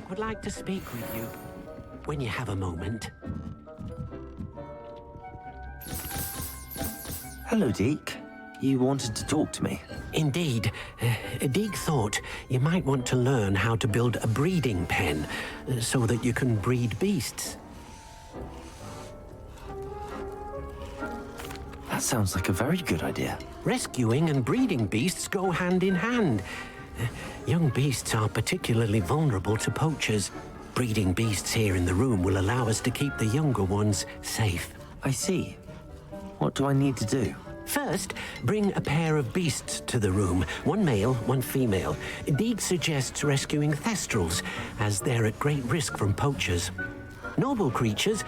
Deek would like to speak with you when you have a moment. Hello, Deke. You wanted to talk to me? Indeed. Deek thought you might want to learn how to build a breeding pen so that you can breed beasts. That sounds like a very good idea. Rescuing and breeding beasts go hand in hand. Young beasts are particularly vulnerable to poachers. Breeding beasts here in the room will allow us to keep the younger ones safe. I see. What do I need to do? First, bring a pair of beasts to the room, one male, one female. Deek suggests rescuing thestrals, as they're at great risk from poachers. Noble creatures,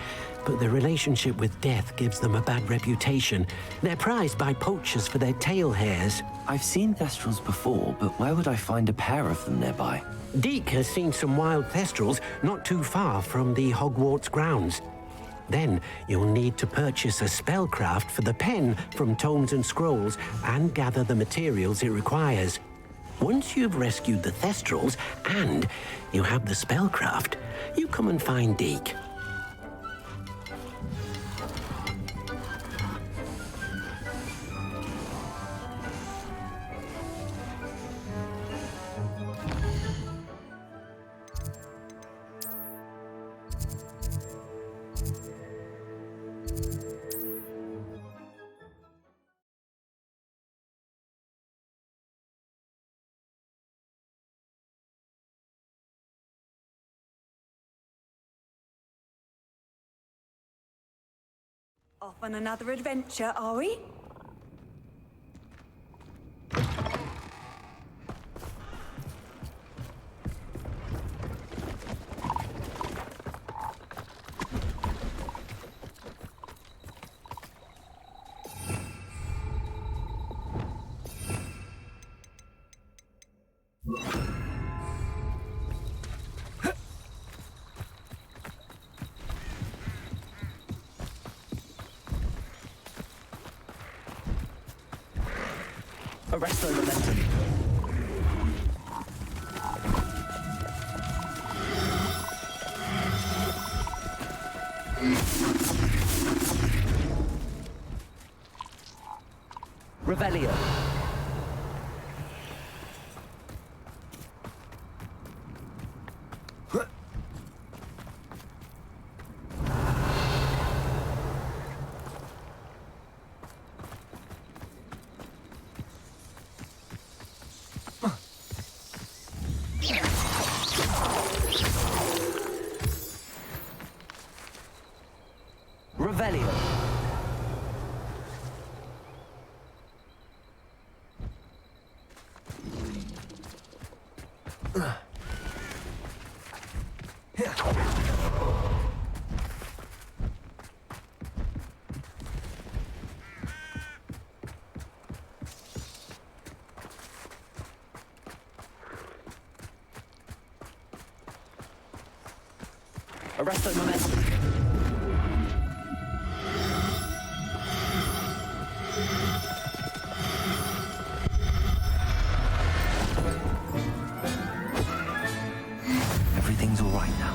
but their relationship with death gives them a bad reputation. They're prized by poachers for their tail hairs. I've seen thestrals before, but where would I find a pair of them nearby? Deek has seen some wild thestrals not too far from the Hogwarts grounds. Then you'll need to purchase a spellcraft for the pen from Tomes and Scrolls and gather the materials it requires. Once you've rescued the thestrals and you have the spellcraft, you come and find Deek. Off on another adventure, are we? Arrest the momentum. Revelio. Revelio. Arresto momentum. Everything's all right now.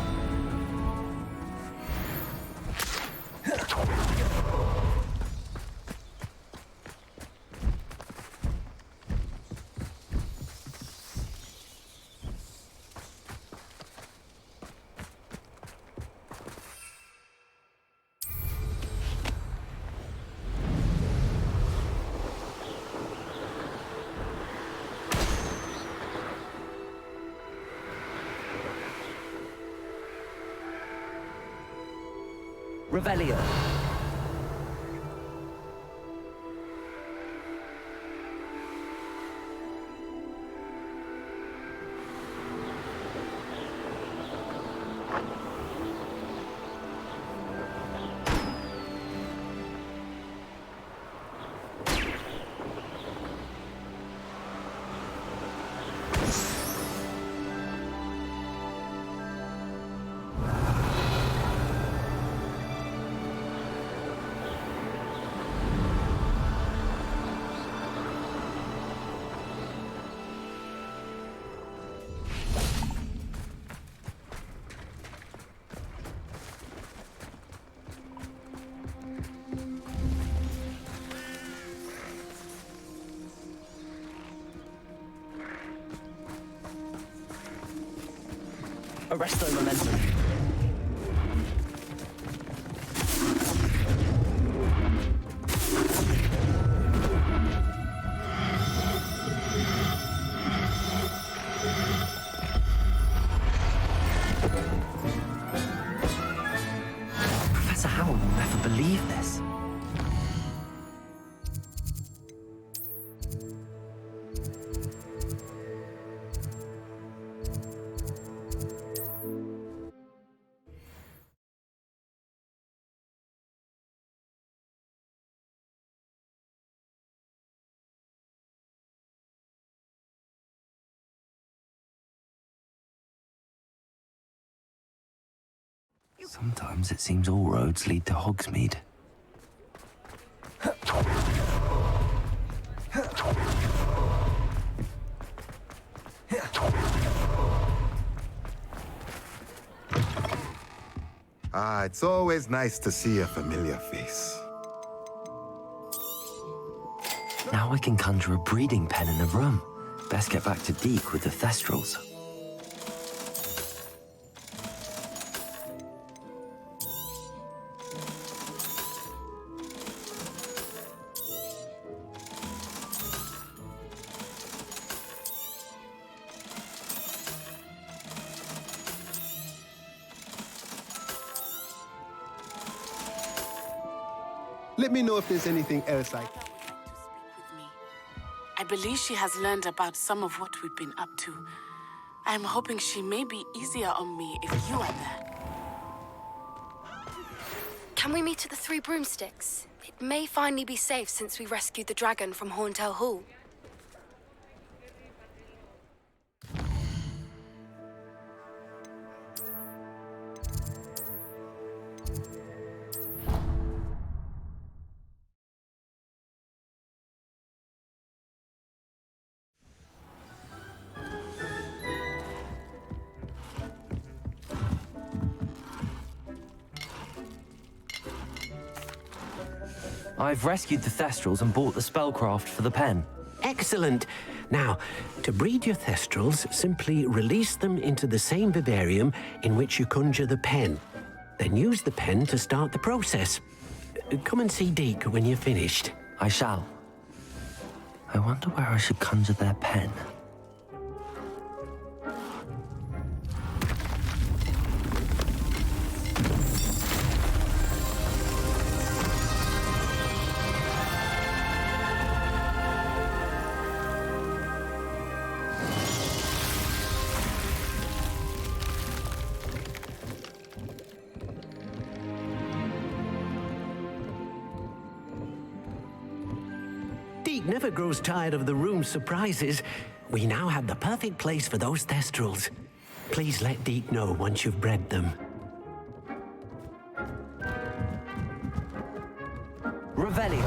Revelio. Arresto momentum. Professor Howell will never believe this. Sometimes it seems all roads lead to Hogsmeade. Ah, it's always nice to see a familiar face. Now I can conjure a breeding pen in the room. Best get back to Deke with the Thestrals. Let me know if there's anything else I... Mother would like to speak with me. I believe she has learned about some of what we've been up to. I am hoping she may be easier on me if you are there. Can we meet at the Three Broomsticks? It may finally be safe since we rescued the dragon from Horntail Hall. I've rescued the Thestrals and bought the spellcraft for the pen. Excellent. Now, to breed your Thestrals, simply release them into the same vivarium in which you conjure the pen. Then use the pen to start the process. Come and see Deke when you're finished. I shall. I wonder where I should conjure their pen. Deke never grows tired of the room's surprises. We now have the perfect place for those Thestrals. Please let Deke know once you've bred them. Revelio.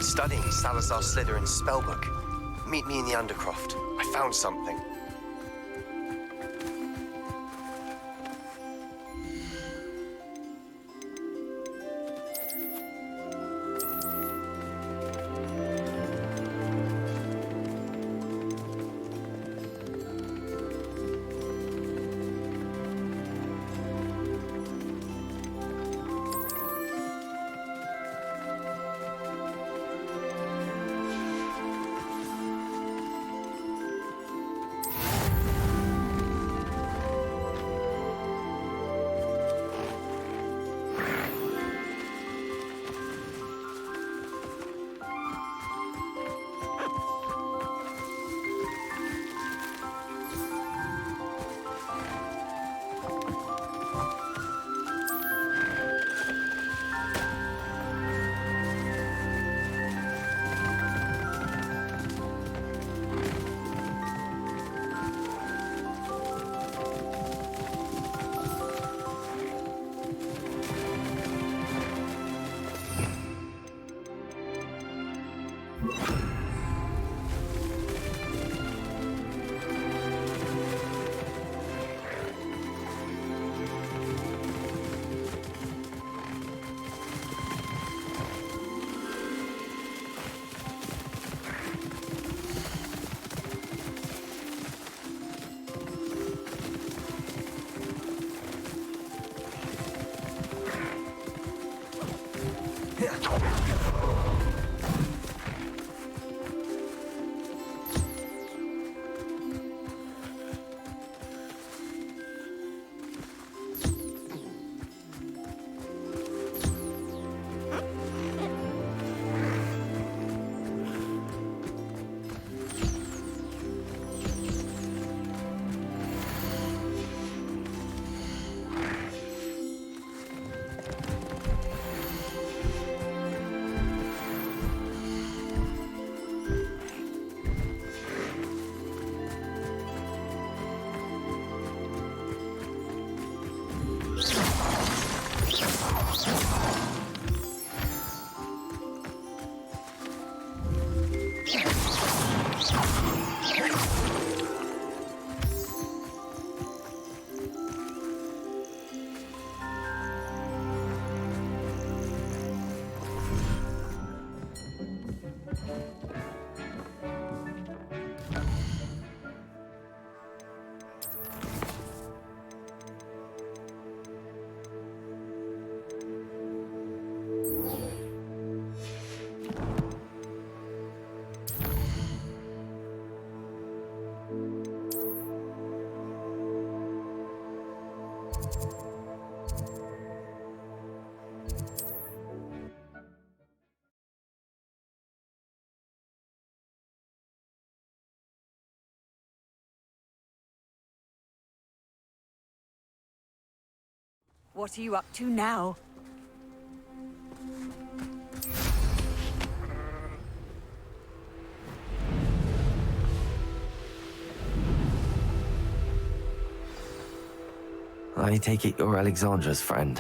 was studying Salazar Slytherin's spellbook. Meet me in the Undercroft. I found something. What are you up to now? I take it you're Alexandra's friend.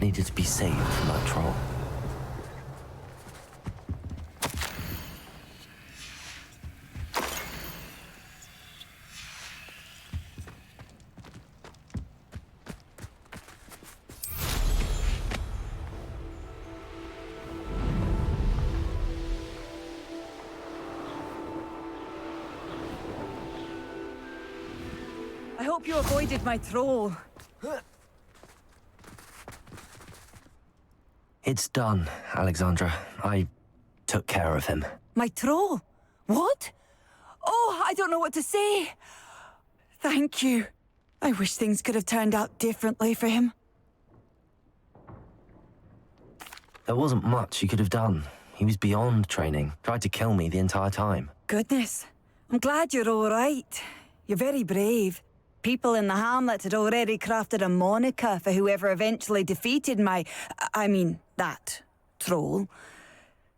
needed to be saved from that troll. I hope you avoided my troll. It's done, Alexandra. I took care of him. My troll? What? Oh, I don't know what to say. Thank you. I wish things could have turned out differently for him. There wasn't much you could have done. He was beyond training. Tried to kill me the entire time. Goodness. I'm glad you're all right. You're very brave. People in the hamlet had already crafted a moniker for whoever eventually defeated that troll.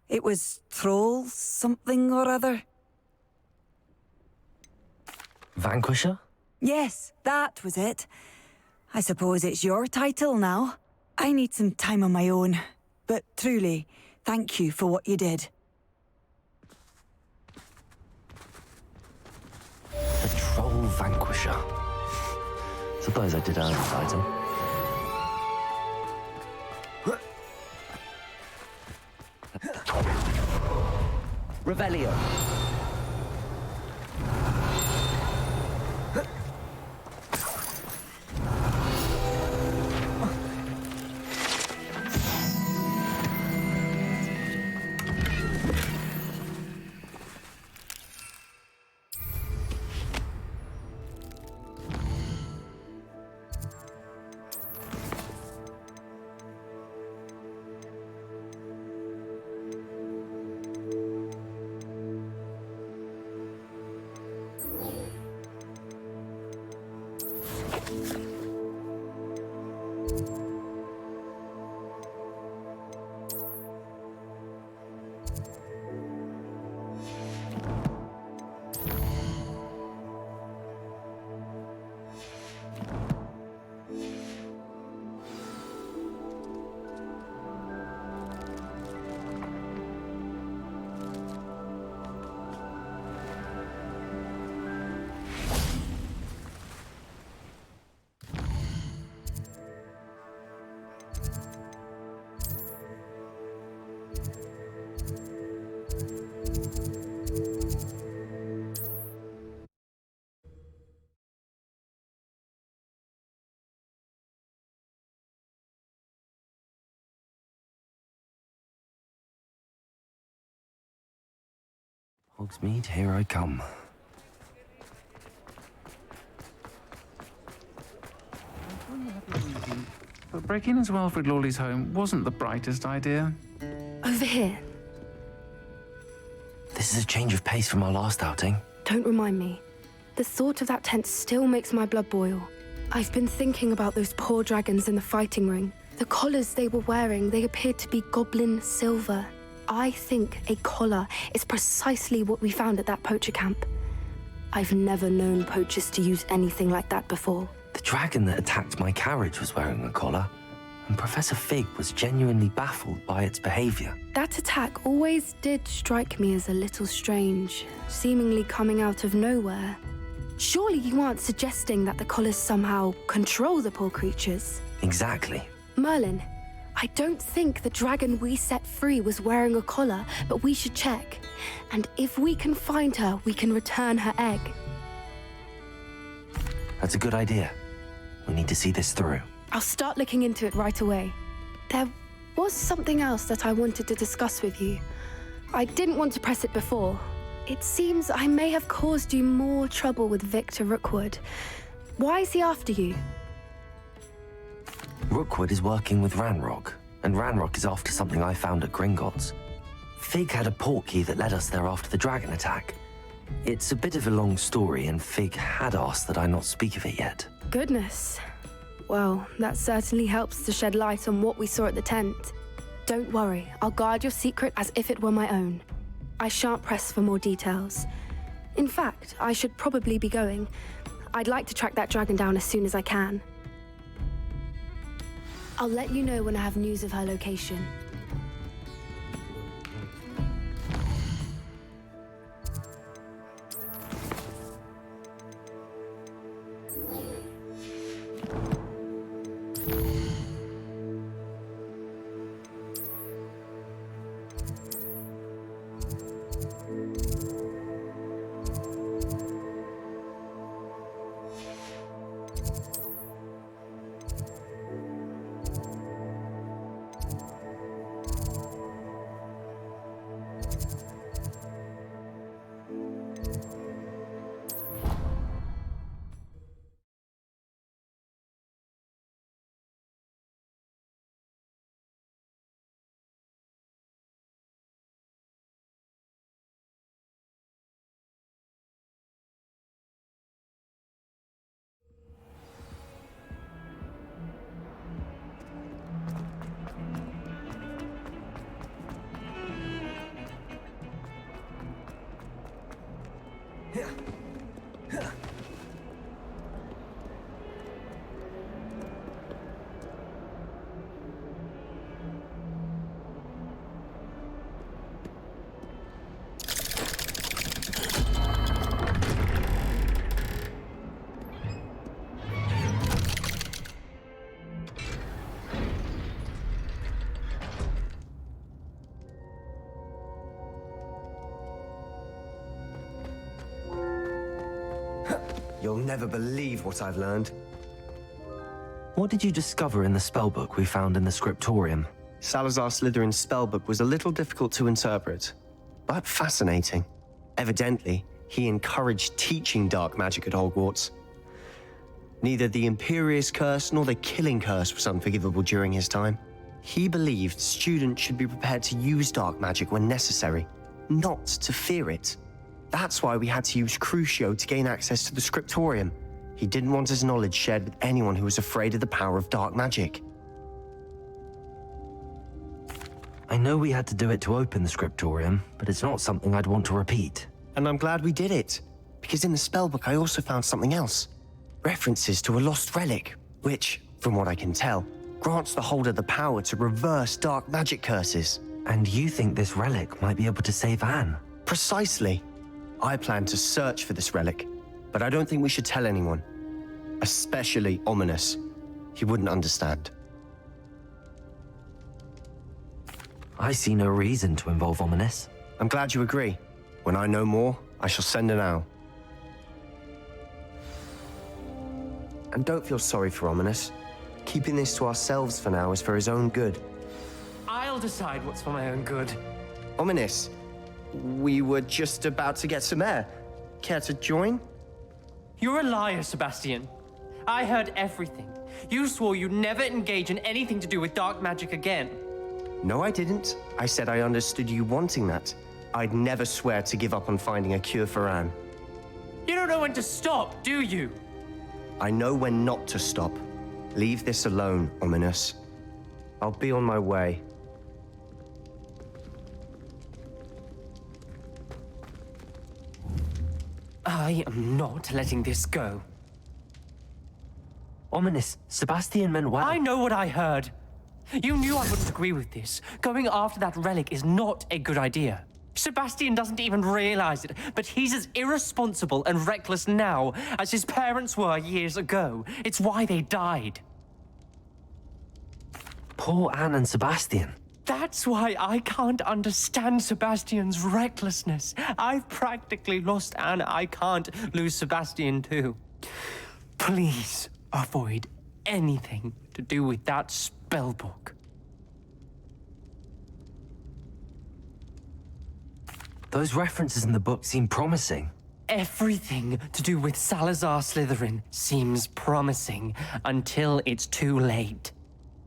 It was Troll something or other. Vanquisher? Yes, that was it. I suppose it's your title now. I need some time on my own. But truly, thank you for what you did. The Troll Vanquisher. Suppose I did earn the title. Revelio. Hogsmeade, here I come. But breaking into Wilfred Lawley's home wasn't the brightest idea. Over here. This is a change of pace from our last outing. Don't remind me. The thought of that tent still makes my blood boil. I've been thinking about those poor dragons in the fighting ring. The collars they were wearing, they appeared to be goblin silver. I think a collar is precisely what we found at that poacher camp. I've never known poachers to use anything like that before. The dragon that attacked my carriage was wearing a collar, and Professor Fig was genuinely baffled by its behavior. That attack always did strike me as a little strange, seemingly coming out of nowhere. Surely you aren't suggesting that the collars somehow control the poor creatures? Exactly. Merlin, I don't think the dragon we set free was wearing a collar, but we should check. And if we can find her, we can return her egg. That's a good idea. We need to see this through. I'll start looking into it right away. There was something else that I wanted to discuss with you. I didn't want to press it before. It seems I may have caused you more trouble with Victor Rookwood. Why is he after you? Rookwood is working with Ranrock, and Ranrock is after something I found at Gringotts. Fig had a portkey that led us there after the dragon attack. It's a bit of a long story, and Fig had asked that I not speak of it yet. Goodness. Well, that certainly helps to shed light on what we saw at the tent. Don't worry, I'll guard your secret as if it were my own. I shan't press for more details. In fact, I should probably be going. I'd like to track that dragon down as soon as I can. I'll let you know when I have news of her location. You'll never believe what I've learned. What did you discover in the spellbook we found in the scriptorium? Salazar Slytherin's spellbook was a little difficult to interpret, but fascinating. Evidently, he encouraged teaching dark magic at Hogwarts. Neither the Imperious Curse nor the Killing Curse was unforgivable during his time. He believed students should be prepared to use dark magic when necessary, not to fear it. That's why we had to use Crucio to gain access to the scriptorium. He didn't want his knowledge shared with anyone who was afraid of the power of dark magic. I know we had to do it to open the scriptorium, but it's not something I'd want to repeat. And I'm glad we did it, because in the spellbook I also found something else. References to a lost relic, which, from what I can tell, grants the holder the power to reverse dark magic curses. And you think this relic might be able to save Anne? Precisely. I plan to search for this relic, but I don't think we should tell anyone. Especially Ominous. He wouldn't understand. I see no reason to involve Ominous. I'm glad you agree. When I know more, I shall send an owl. And don't feel sorry for Ominous. Keeping this to ourselves for now is for his own good. I'll decide what's for my own good. Ominous, we were just about to get some air. Care to join? You're a liar, Sebastian. I heard everything. You swore you'd never engage in anything to do with dark magic again. No, I didn't. I said I understood you wanting that. I'd never swear to give up on finding a cure for Anne. You don't know when to stop, do you? I know when not to stop. Leave this alone, Ominous. I'll be on my way. I am not letting this go. Ominous, Sebastian meant well. I know what I heard. You knew I wouldn't agree with this. Going after that relic is not a good idea. Sebastian doesn't even realize it, but he's as irresponsible and reckless now as his parents were years ago. It's why they died. Poor Anne and Sebastian. That's why I can't understand Sebastian's recklessness. I've practically lost Anne. I can't lose Sebastian too. Please avoid anything to do with that spellbook. Those references in the book seem promising. Everything to do with Salazar Slytherin seems promising until it's too late.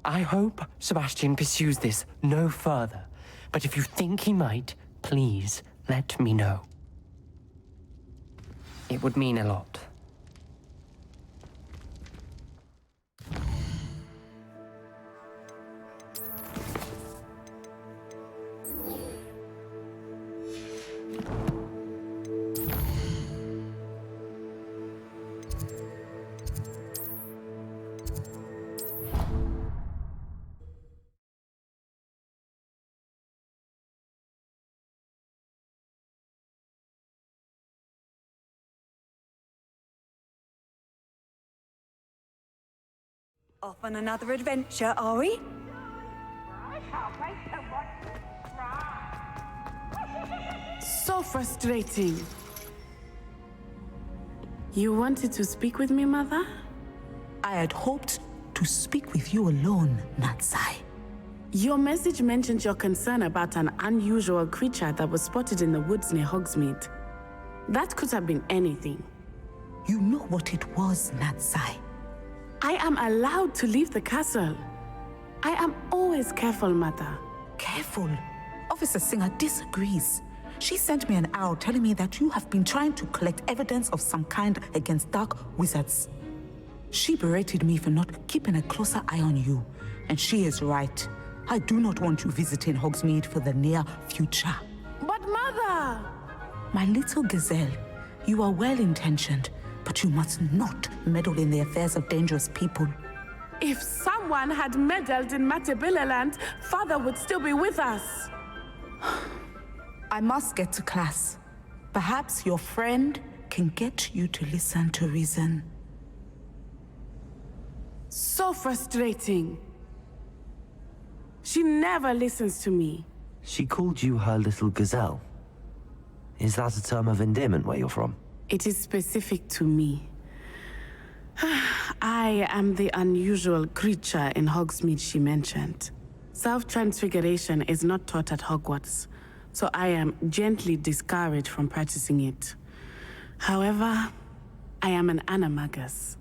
I hope Sebastian pursues this no further, but if you think he might, please let me know. It would mean a lot. Off on another adventure, are we? So frustrating. You wanted to speak with me, Mother? I had hoped to speak with you alone, Natsai. Your message mentioned your concern about an unusual creature that was spotted in the woods near Hogsmeade. That could have been anything. You know what it was, Natsai. I am allowed to leave the castle. I am always careful, Mother. Careful? Officer Singer disagrees. She sent me an owl telling me that you have been trying to collect evidence of some kind against dark wizards. She berated me for not keeping a closer eye on you, and she is right. I do not want you visiting Hogsmeade for the near future. But Mother! My little gazelle, you are well-intentioned, but you must not meddle in the affairs of dangerous people. If someone had meddled in Matabeleland, Father would still be with us. I must get to class. Perhaps your friend can get you to listen to reason. So frustrating. She never listens to me. She called you her little gazelle. Is that a term of endearment where you're from? It is specific to me. I am the unusual creature in Hogsmeade she mentioned. Self-transfiguration is not taught at Hogwarts, so I am gently discouraged from practicing it. However, I am an animagus,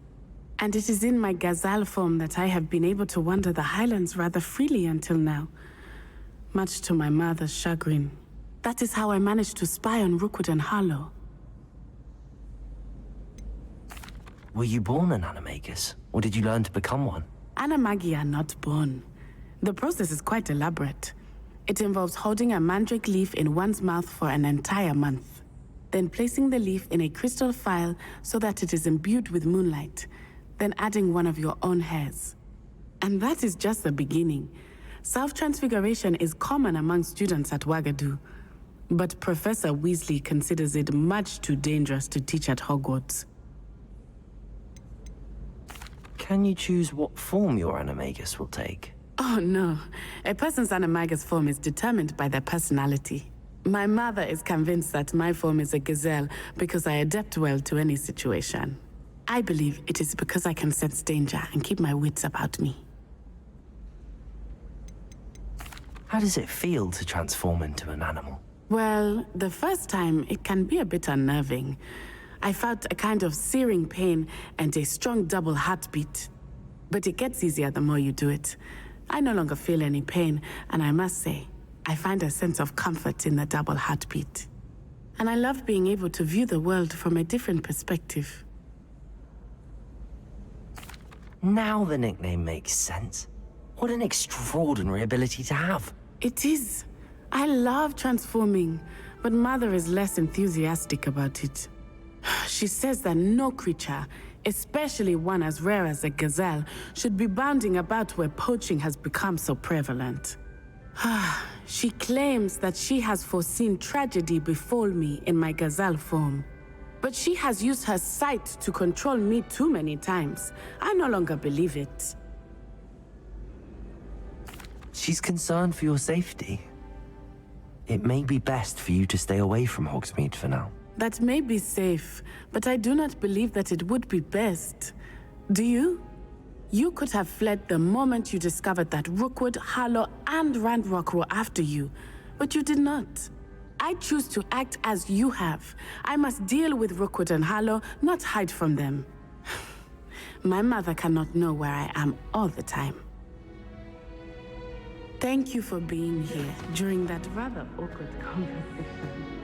and it is in my gazelle form that I have been able to wander the Highlands rather freely until now, much to my mother's chagrin. That is how I managed to spy on Rookwood and Harlow. Were you born an animagus, or did you learn to become one? Animagi are not born. The process is quite elaborate. It involves holding a mandrake leaf in one's mouth for an entire month, then placing the leaf in a crystal phial so that it is imbued with moonlight, then adding one of your own hairs. And that is just the beginning. Self-transfiguration is common among students at Wagadu, but Professor Weasley considers it much too dangerous to teach at Hogwarts. Can you choose what form your animagus will take? Oh no, a person's animagus form is determined by their personality. My mother is convinced that my form is a gazelle because I adapt well to any situation. I believe it is because I can sense danger and keep my wits about me. How does it feel to transform into an animal? Well, the first time it can be a bit unnerving. I felt a kind of searing pain and a strong double heartbeat. But it gets easier the more you do it. I no longer feel any pain, and I must say, I find a sense of comfort in the double heartbeat. And I love being able to view the world from a different perspective. Now the nickname makes sense. What an extraordinary ability to have. It is. I love transforming, but Mother is less enthusiastic about it. She says that no creature, especially one as rare as a gazelle, should be bounding about where poaching has become so prevalent. She claims that she has foreseen tragedy befall me in my gazelle form. But she has used her sight to control me too many times. I no longer believe it. She's concerned for your safety. It may be best for you to stay away from Hogsmeade for now. That may be safe, but I do not believe that it would be best. Do you? You could have fled the moment you discovered that Rookwood, Harlow, and Ranrock were after you, but you did not. I choose to act as you have. I must deal with Rookwood and Harlow, not hide from them. My mother cannot know where I am all the time. Thank you for being here during that rather awkward conversation.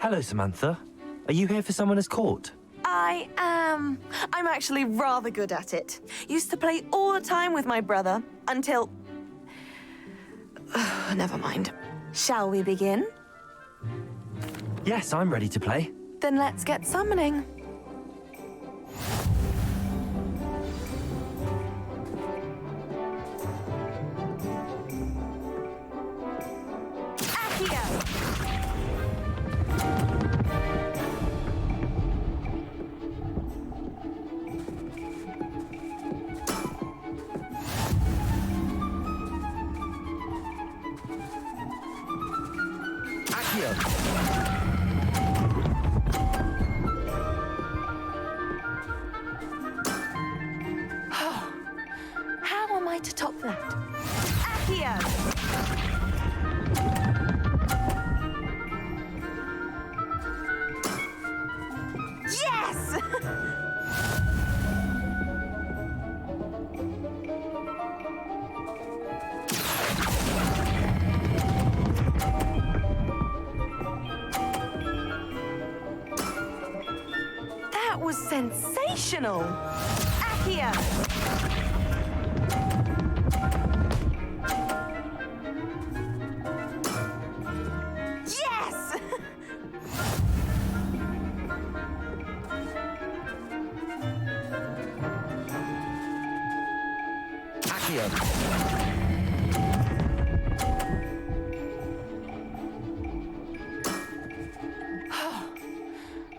Hello, Samantha. Are you here for Summoner's Court? I am. I'm actually rather good at it. Used to play all the time with my brother until... Never mind. Shall we begin? Yes, I'm ready to play. Then let's get summoning. How am I to top that? Accio! Yes! That was sensational! Accio! Yes!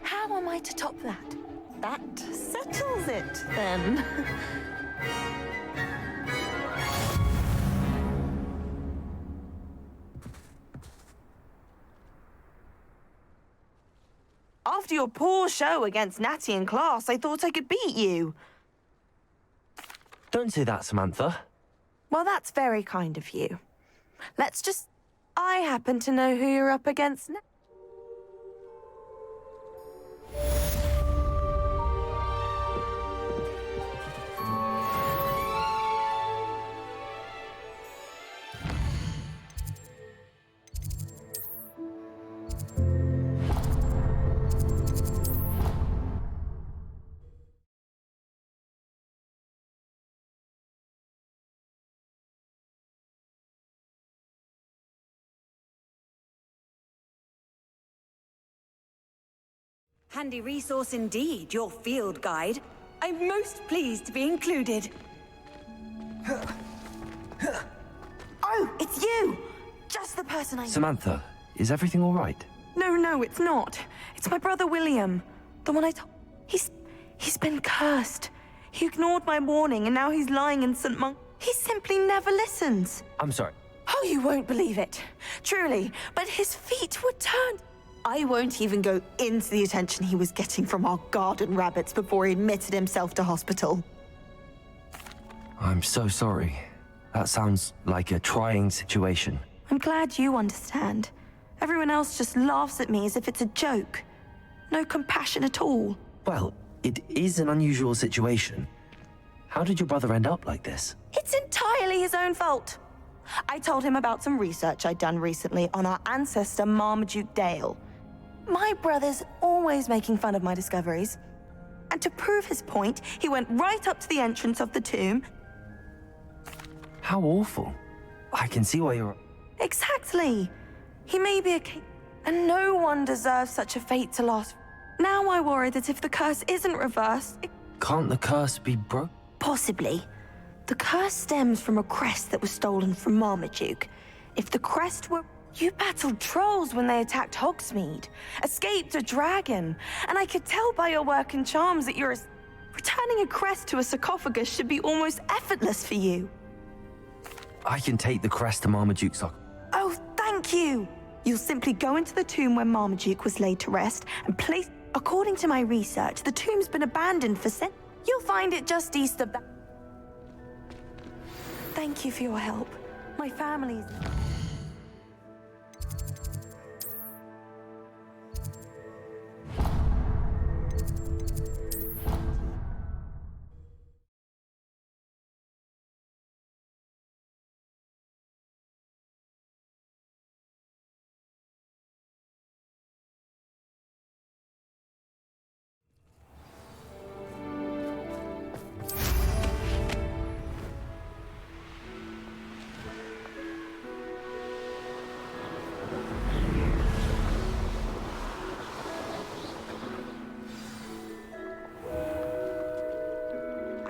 How am I to top that? That settles it, then. After your poor show against Natty in class, I thought I could beat you. Don't say that, Samantha. Well, that's very kind of you. Let's just... I happen to know who you're up against now. Handy resource indeed, your field guide. I'm most pleased to be included. Oh, it's you! Just the person I... Samantha, is everything all right? No, it's not. It's my brother William. The one I told... He's been cursed. He ignored my warning and now he's lying in St. Monk. He simply never listens. I'm sorry. Oh, you won't believe it. Truly, but his feet were turned. I won't even go into the attention he was getting from our garden rabbits before he admitted himself to hospital. I'm so sorry. That sounds like a trying situation. I'm glad you understand. Everyone else just laughs at me as if it's a joke. No compassion at all. Well, it is an unusual situation. How did your brother end up like this? It's entirely his own fault. I told him about some research I'd done recently on our ancestor Marmaduke Dale. My brother's always making fun of my discoveries. And to prove his point, he went right up to the entrance of the tomb. How awful. I can see why you're... Exactly. He may be a king, and no one deserves such a fate to last. Now I worry that if the curse isn't reversed... Can't the curse be broke? Possibly. The curse stems from a crest that was stolen from Marmaduke. If the crest were... You battled trolls when they attacked Hogsmeade, escaped a dragon, and I could tell by your work and charms that returning a crest to a sarcophagus should be almost effortless for you. I can take the crest to Marmaduke's sock. Oh, thank you! You'll simply go into the tomb where Marmaduke was laid to rest and place... According to my research, the tomb's been abandoned for centuries. You'll find it just east of that. Thank you for your help. My family's...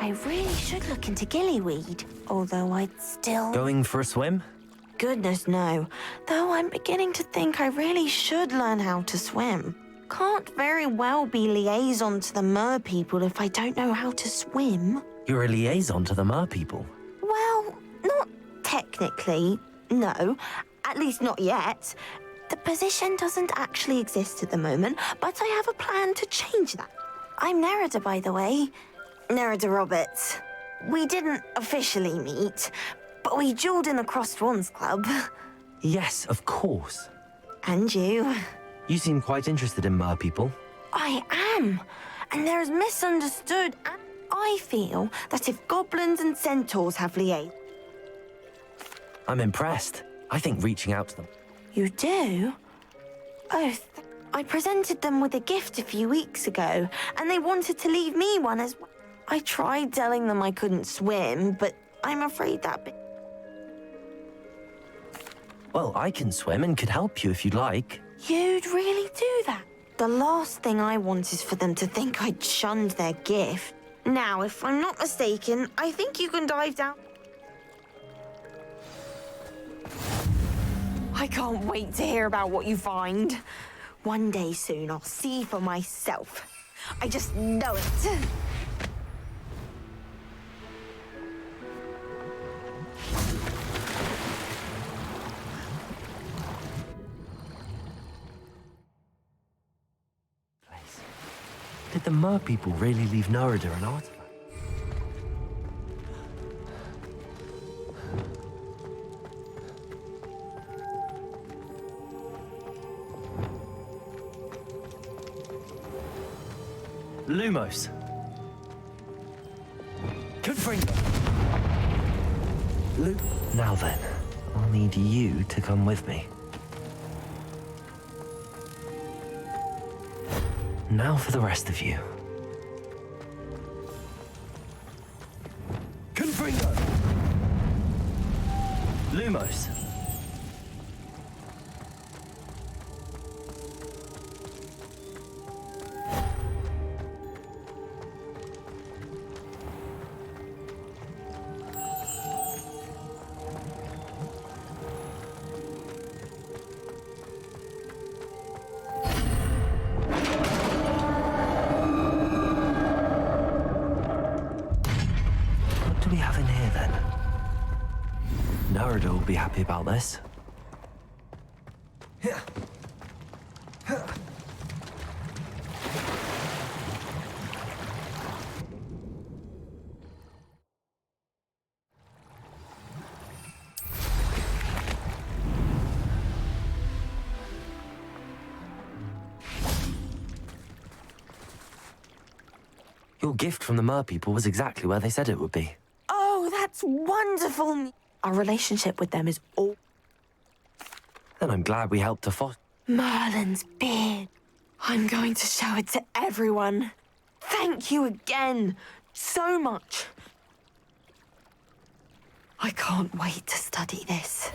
I really should look into gillyweed, although I'd still... Going for a swim? Goodness, no. Though I'm beginning to think I really should learn how to swim. Can't very well be liaison to the mer people if I don't know how to swim. You're a liaison to the mer people? Well, not technically, no. At least not yet. The position doesn't actually exist at the moment, but I have a plan to change that. I'm Nerida, by the way. Nerida Roberts. We didn't officially meet, but we duelled in the Crossed Wands Club. Yes, of course. And you. You seem quite interested in mer people. I am. And there is misunderstood. And I feel that if goblins and centaurs have liaison... I'm impressed. I think reaching out to them. You do? Oh, I presented them with a gift a few weeks ago, and they wanted to leave me one as well. I tried telling them I couldn't swim, but I'm afraid that bit... Well, I can swim and could help you if you'd like. You'd really do that? The last thing I want is for them to think I'd shunned their gift. Now, if I'm not mistaken, I think you can dive down... I can't wait to hear about what you find. One day soon, I'll see for myself. I just know it. Did the mer people really leave Nerida an artifact? Lumos. Confringo. Now then, I'll need you to come with me. Now for the rest of you. Confringo. Lumos. Nerida will be happy about this. Your gift from the mer people was exactly where they said it would be. Oh, that's wonderful. Our relationship with them is all... Then I'm glad we helped to foster... Merlin's beard. I'm going to show it to everyone. Thank you again. So much. I can't wait to study this.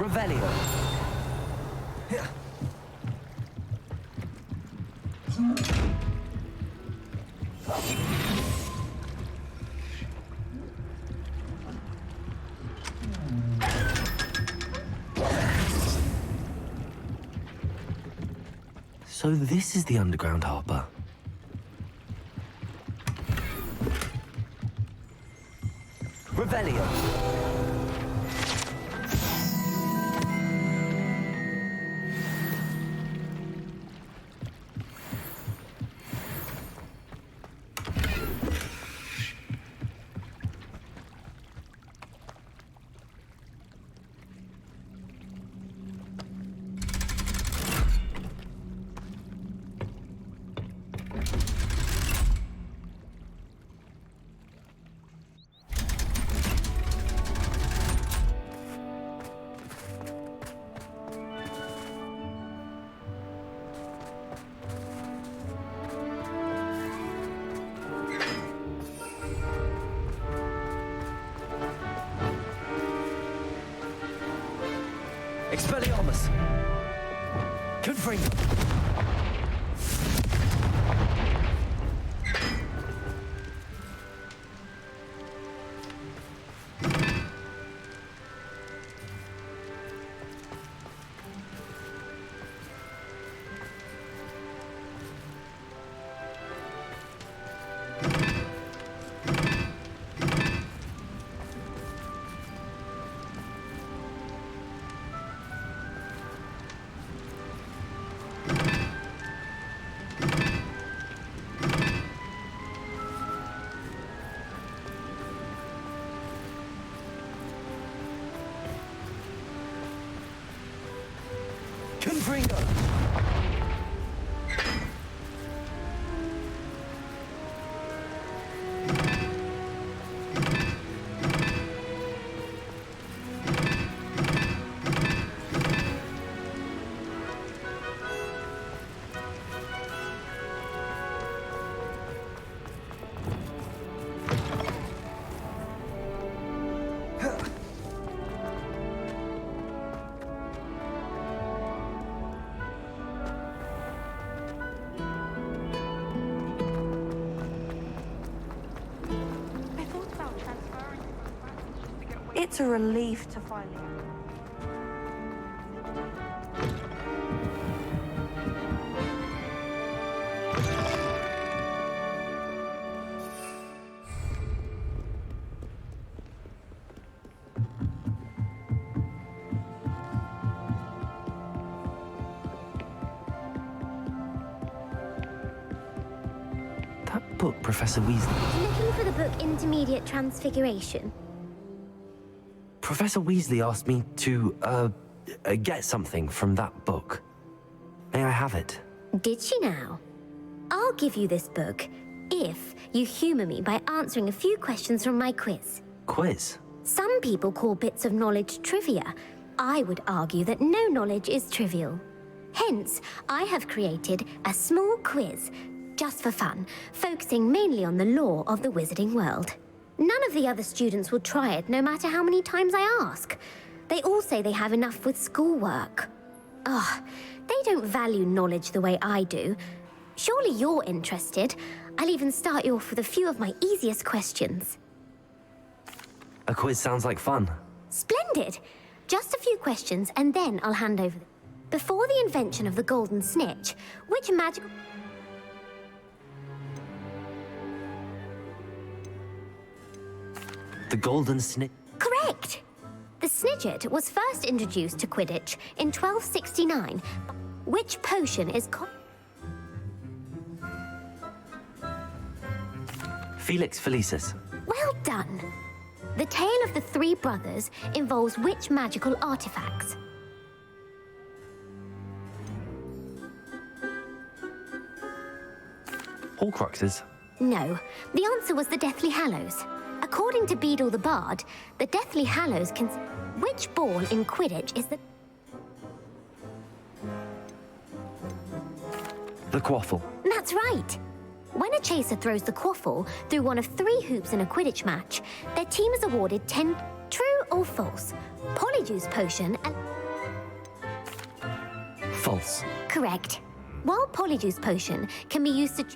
Revelio. So this is the underground harbour. Revelio. Expelliarmus! Confringo! Confringo! It's a relief to finally... That book, Professor Weasley. Looking for the book Intermediate Transfiguration? Professor Weasley asked me to, get something from that book. May I have it? Did she now? I'll give you this book if you humour me by answering a few questions from my quiz. Quiz? Some people call bits of knowledge trivia. I would argue that no knowledge is trivial. Hence, I have created a small quiz, just for fun, focusing mainly on the lore of the wizarding world. None of the other students will try it, no matter how many times I ask. They all say they have enough with schoolwork. Ugh, they don't value knowledge the way I do. Surely you're interested. I'll even start you off with a few of my easiest questions. A quiz sounds like fun. Splendid! Just a few questions, and then I'll hand over. Before the invention of the golden snitch, which magical... The golden snitch? Correct! The Snidget was first introduced to Quidditch in 1269. Which potion is Felix Felicis. Well done! The tale of the three brothers involves which magical artifacts? Horcruxes? No, the answer was the Deathly Hallows. According to Beadle the Bard, the Deathly Hallows can... Which ball in Quidditch is the... The quaffle. That's right. When a chaser throws the quaffle through one of 3 hoops in a Quidditch match, their team is awarded 10... True or false? Polyjuice potion and... False. Correct. While Polyjuice potion can be used to...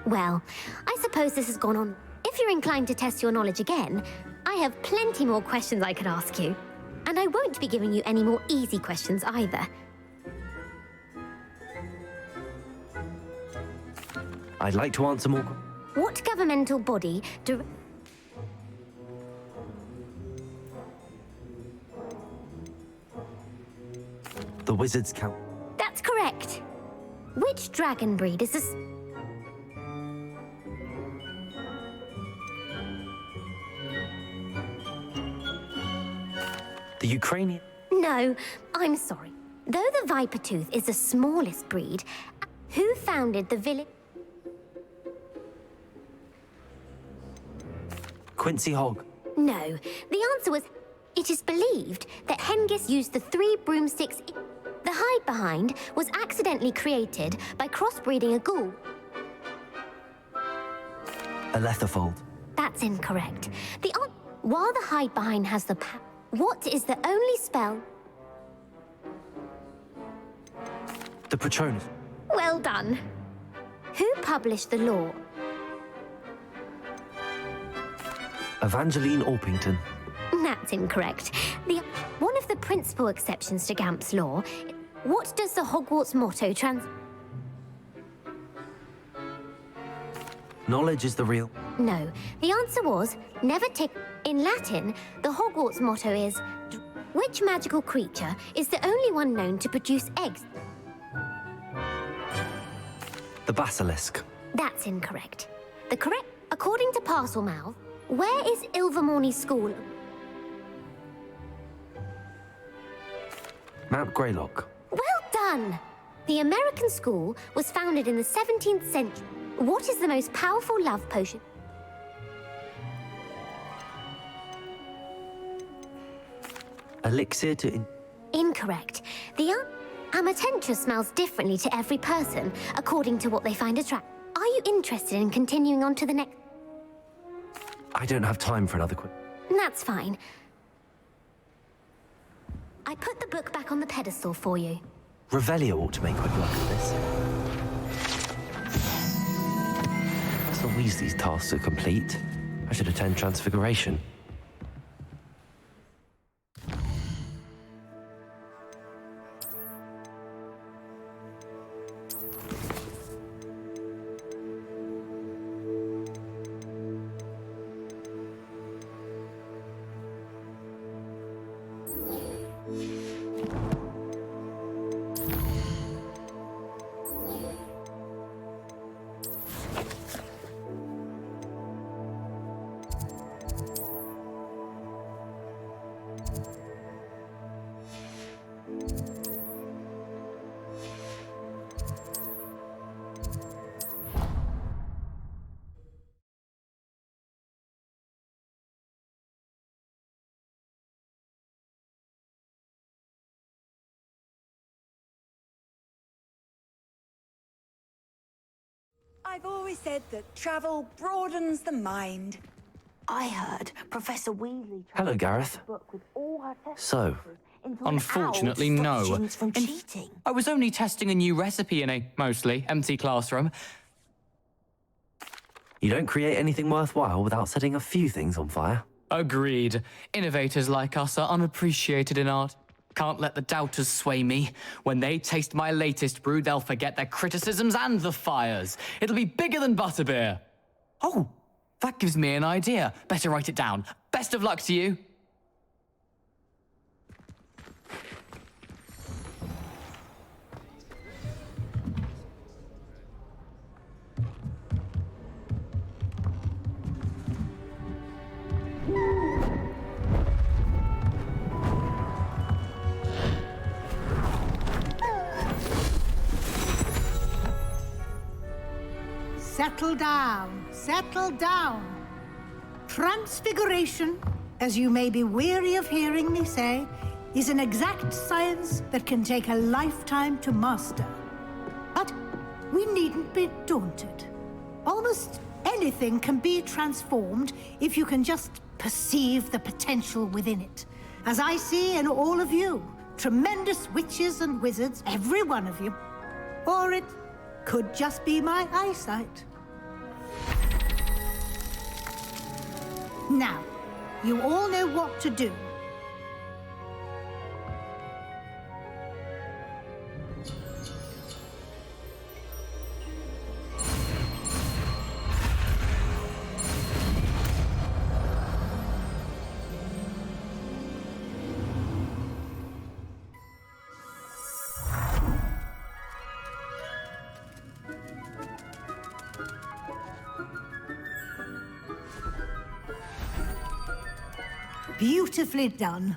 Well, I suppose this has gone on. If you're inclined to test your knowledge again, I have plenty more questions I could ask you. And I won't be giving you any more easy questions either. I'd like to answer more. What governmental body do... The Wizards Count. That's correct. Which dragon breed is this? The Ukrainian. No, I'm sorry. Though the Viper Tooth is the smallest breed, who founded the village? Quincy Hogg. No, the answer was, it is believed that Hengist used the 3 broomsticks. The hide behind was accidentally created by crossbreeding a ghoul. A Letherfold. That's incorrect. While the hide behind has the what is the only spell? The Patronus. Well done. Who published the law? Evangeline Orpington. That's incorrect. One of the principal exceptions to Gamp's law. What does the Hogwarts motto Knowledge is the real. No. The answer was, never take... In Latin, the Hogwarts motto is, which magical creature is the only one known to produce eggs? The Basilisk. That's incorrect. According to Parselmouth, where is Ilvermorny School? Mount Greylock. Well done! The American school was founded in the 17th century. What is the most powerful love potion? Elixir to... Incorrect. The Amatentra smells differently to every person, according to what they find attractive. Are you interested in continuing on to the next? I don't have time for another quiz. That's fine. I put the book back on the pedestal for you. Revelio ought to make quick work of this. As the Weasley's tasks are complete, I should attend Transfiguration. I've always said that travel broadens the mind. I heard Professor Weasley... Hello, Gareth. So... Unfortunately, no. From cheating. I was only testing a new recipe in a mostly empty classroom. You don't create anything worthwhile without setting a few things on fire. Agreed. Innovators like us are unappreciated in art. Can't let the doubters sway me. When they taste my latest brew, they'll forget their criticisms and the fires. It'll be bigger than butterbeer. Oh, that gives me an idea. Better write it down. Best of luck to you. Settle down, settle down. Transfiguration, as you may be weary of hearing me say, is an exact science that can take a lifetime to master. But we needn't be daunted. Almost anything can be transformed if you can just perceive the potential within it. As I see in all of you, tremendous witches and wizards, every one of you. Or it could just be my eyesight. Now, you all know what to do. Beautifully done.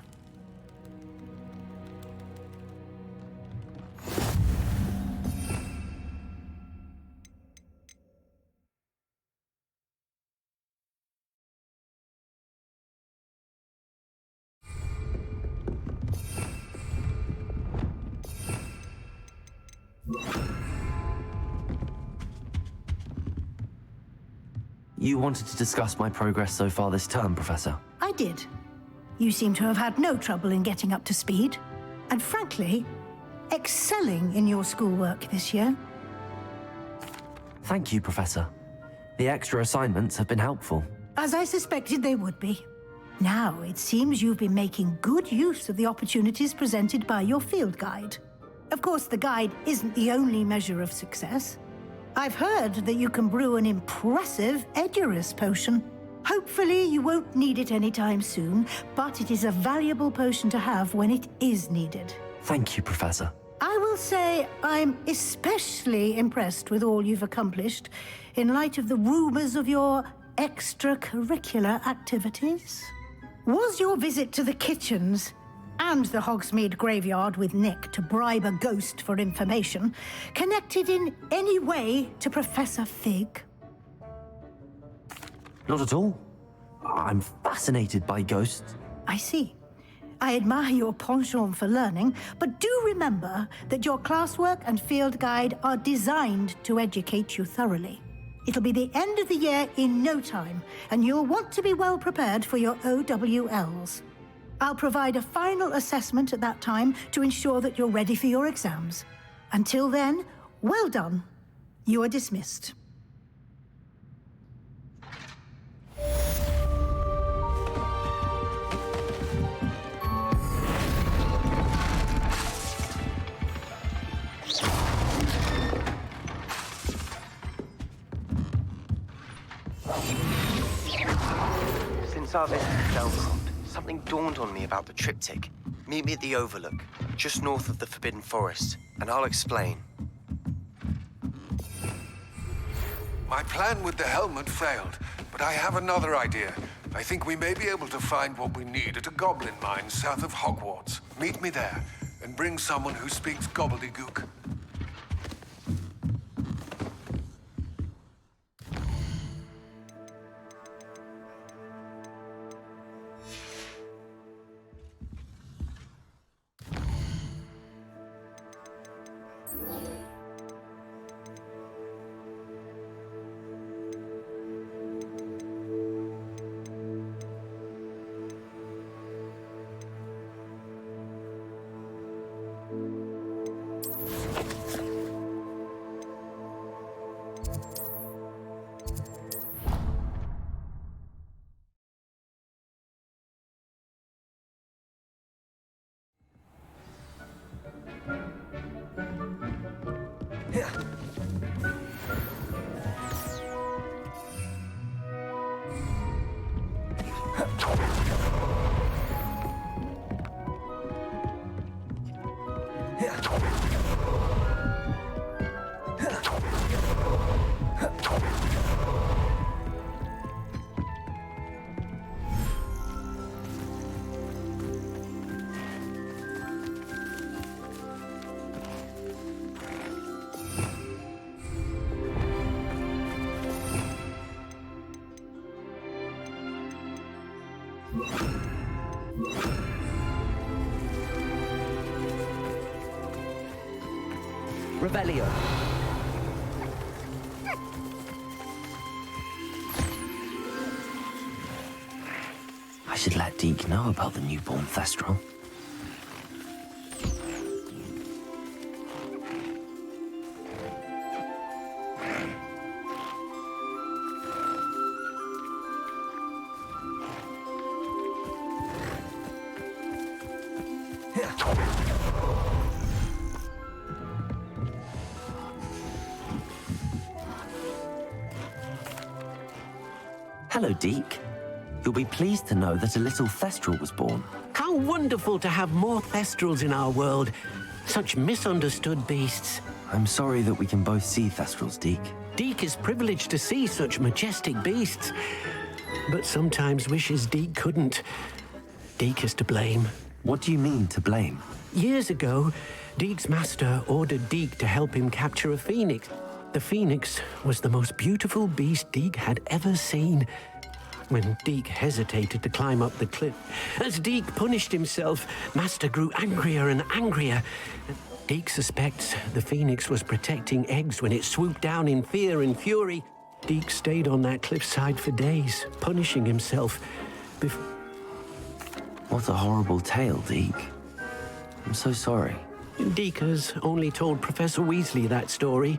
You wanted to discuss my progress so far this term, Professor? I did. You seem to have had no trouble in getting up to speed. And frankly, excelling in your schoolwork this year. Thank you, Professor. The extra assignments have been helpful. As I suspected they would be. Now, it seems you've been making good use of the opportunities presented by your field guide. Of course, the guide isn't the only measure of success. I've heard that you can brew an impressive Edurus potion. Hopefully, you won't need it anytime soon, but it is a valuable potion to have when it is needed. Thank you, Professor. I will say I'm especially impressed with all you've accomplished in light of the rumors of your extracurricular activities. Was your visit to the kitchens and the Hogsmeade graveyard with Nick to bribe a ghost for information connected in any way to Professor Fig? Not at all. I'm fascinated by ghosts. I see. I admire your penchant for learning, but do remember that your classwork and field guide are designed to educate you thoroughly. It'll be the end of the year in no time, and you'll want to be well prepared for your OWLs. I'll provide a final assessment at that time to ensure that you're ready for your exams. Until then, well done. You are dismissed. Since our visit to Delcroft, something dawned on me about the triptych. Meet me at the Overlook, just north of the Forbidden Forest, and I'll explain. My plan with the helmet failed, but I have another idea. I think we may be able to find what we need at a goblin mine south of Hogwarts. Meet me there, and bring someone who speaks gobbledygook. Revelio. I should let Deke know about the newborn Thestral. Hello, Deke. You'll be pleased to know that a little Thestral was born. How wonderful to have more Thestrals in our world. Such misunderstood beasts. I'm sorry that we can both see Thestrals, Deke. Deke is privileged to see such majestic beasts, but sometimes wishes Deke couldn't. Deke is to blame. What do you mean, to blame? Years ago, Deke's master ordered Deke to help him capture a phoenix. The phoenix was the most beautiful beast Deke had ever seen. When Deke hesitated to climb up the cliff, as Deke punished himself, Master grew angrier and angrier. Deke suspects the phoenix was protecting eggs when it swooped down in fear and fury. Deke stayed on that cliffside for days, punishing himself. What a horrible tale, Deke. I'm so sorry. Deke has only told Professor Weasley that story,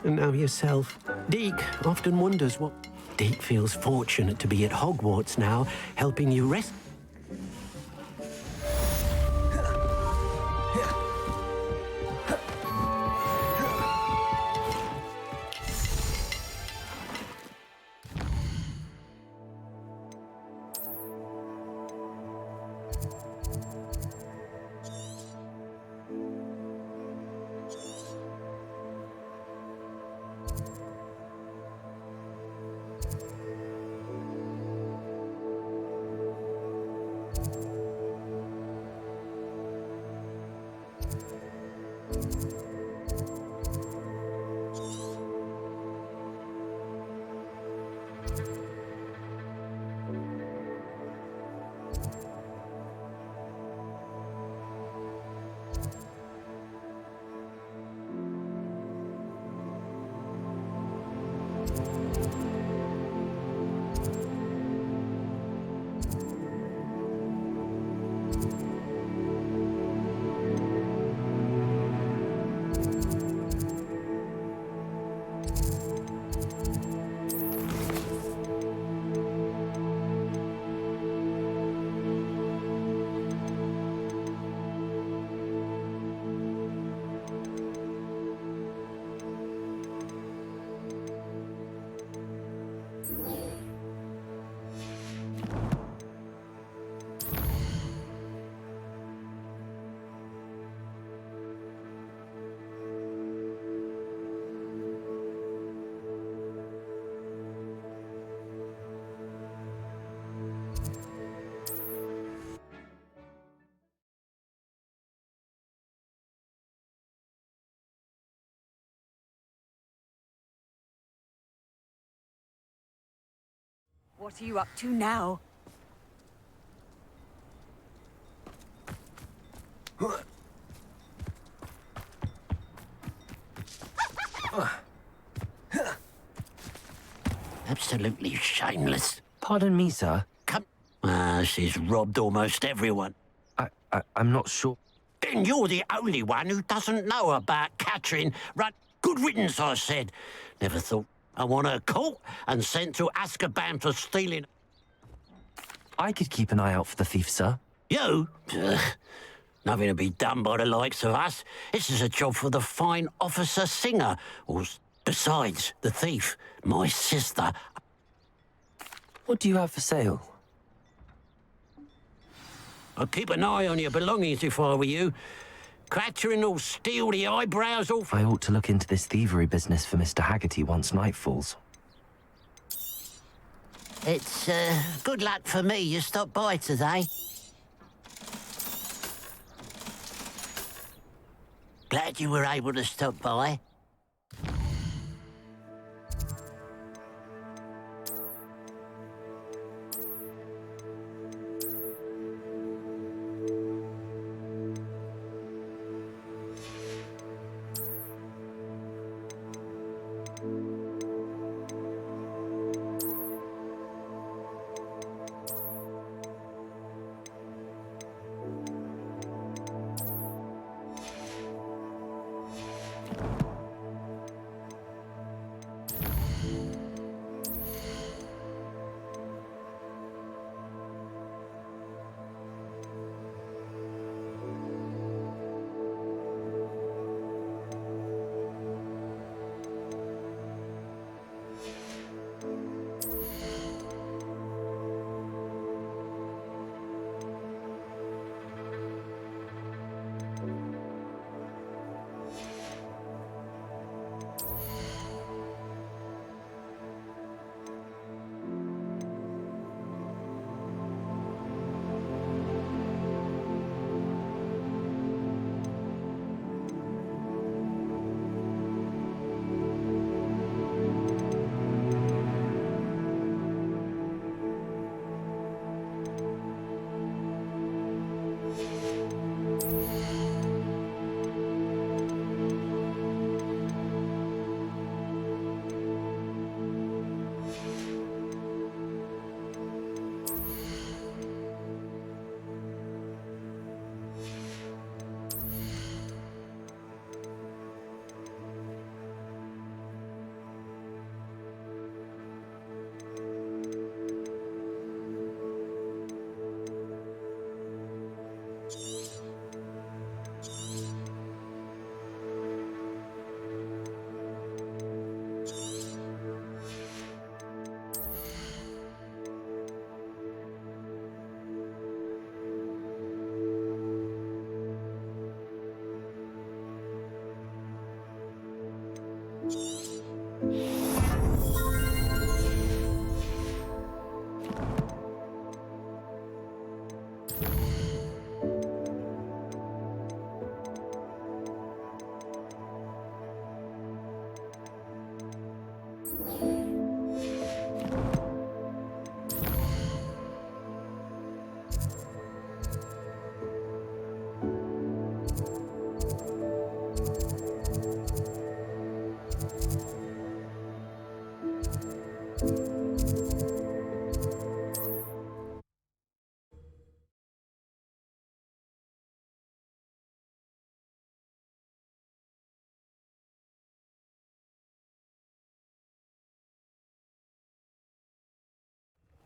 and now yourself. Deke often wonders what... Deke feels fortunate to be at Hogwarts now, helping you rest... What are you up to now? Absolutely shameless. Pardon me, sir. Come... she's robbed almost everyone. I'm not sure. Then you're the only one who doesn't know about Catherine. Good riddance, I said. Never thought I want her caught and sent to Azkaban for stealing. I could keep an eye out for the thief, sir. You? Ugh. Nothing to be done by the likes of us. This is a job for the fine officer Singer. Besides, the thief, my sister. What do you have for sale? I'd keep an eye on your belongings if I were you. Catherine will steal the eyebrows off... I ought to look into this thievery business for Mr. Haggerty once night falls. It's, good luck for me you stopped by today. Glad you were able to stop by.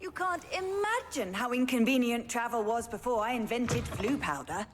You can't imagine how inconvenient travel was before I invented flu powder.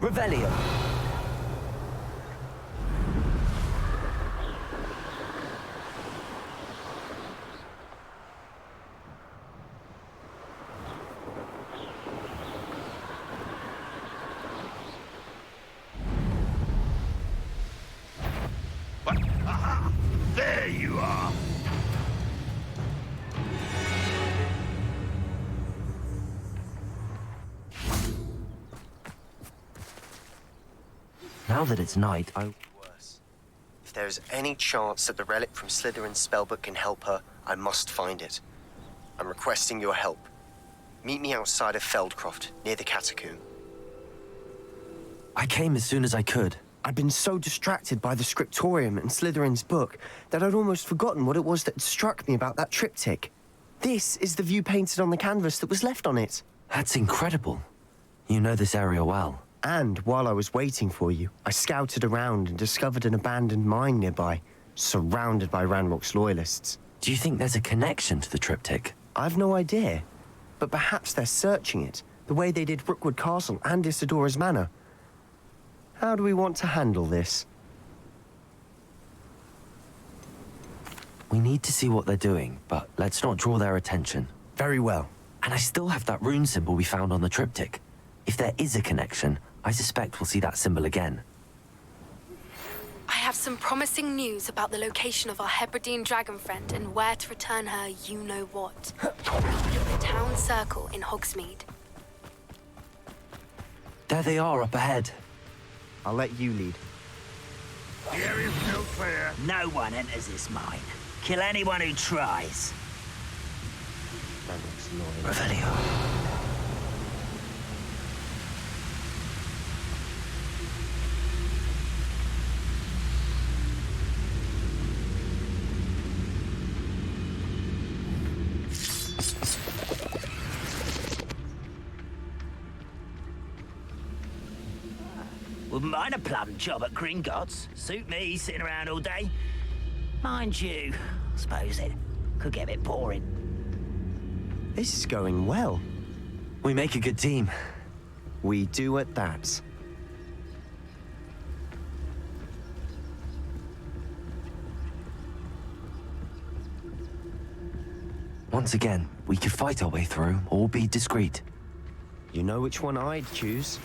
Revelio. What? Aha! There you are! Now that it's night, Worse. If there is any chance that the relic from Slytherin's spellbook can help her, I must find it. I'm requesting your help. Meet me outside of Feldcroft, near the catacomb. I came as soon as I could. I'd been so distracted by the scriptorium and Slytherin's book that I'd almost forgotten what it was that struck me about that triptych. This is the view painted on the canvas that was left on it. That's incredible. You know this area well. And while I was waiting for you, I scouted around and discovered an abandoned mine nearby, surrounded by Ranrock's loyalists. Do you think there's a connection to the triptych? I've no idea, but perhaps they're searching it, the way they did Rookwood Castle and Isidora's Manor. How do we want to handle this? We need to see what they're doing, but let's not draw their attention. Very well. And I still have that rune symbol we found on the triptych. If there is a connection, I suspect we'll see that symbol again. I have some promising news about the location of our Hebridean dragon friend and where to return her you-know-what. The town circle in Hogsmeade. There they are up ahead. I'll let you lead. The area's still clear. No one enters this mine. Kill anyone who tries. Revelio. Wouldn't mind a plum job at Gringotts. Suit me, sitting around all day. Mind you, I suppose it could get a bit boring. This is going well. We make a good team. We do at that. Once again, we could fight our way through, or be discreet. You know which one I'd choose?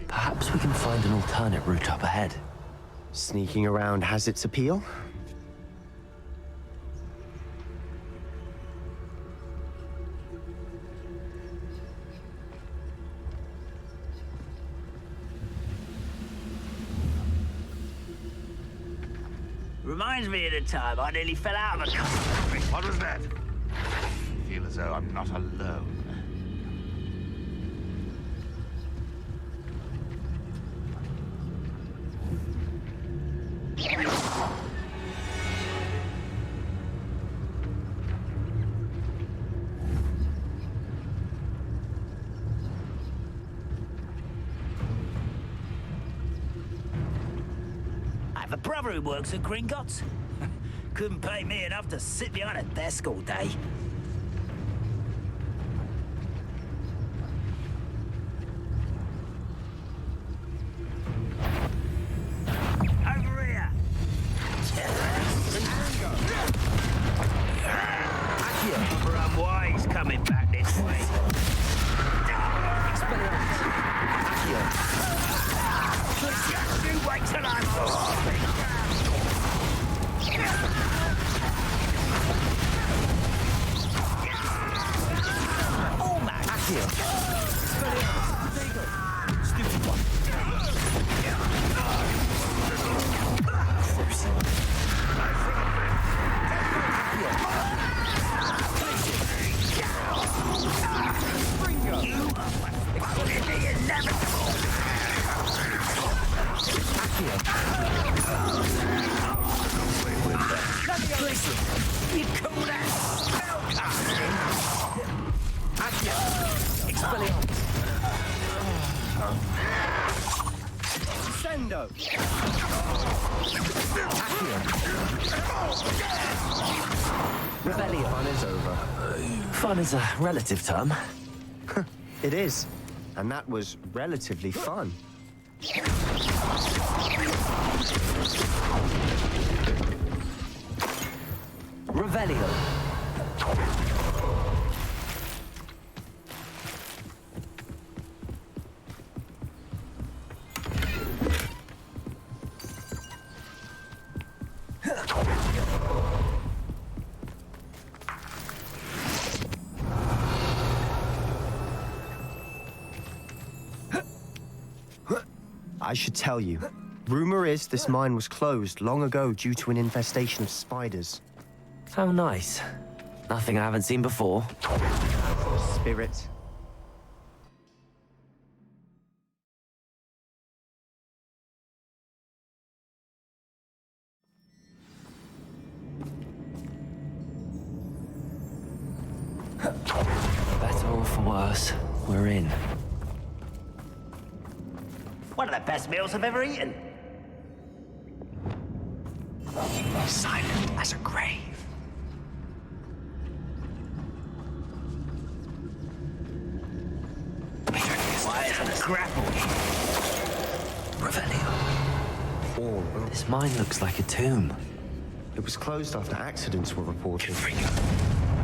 Perhaps we can find an alternate route up ahead. Sneaking around has its appeal. Reminds me of the time I nearly fell out of a car. What was that? Feel a as though I'm not alone. I have a brother who works at Gringotts. Couldn't pay me enough to sit behind a desk all day. Over here! We're unwise coming back this way. You wait till I'm Stupid one. You call that spellcasting? Expelliarmus. Sendo. Revelio. Fun is over. Fun is a relative term. It is. And that was relatively fun. Revelio. I should tell you. Rumor is this mine was closed long ago due to an infestation of spiders. How nice. Nothing I haven't seen before. Spirit. Better or for worse, we're in. One of the best meals I've ever eaten. Silent as a grave. Why isn't a grapple? Revelio. This mine looks like a tomb. It was closed after accidents were reported.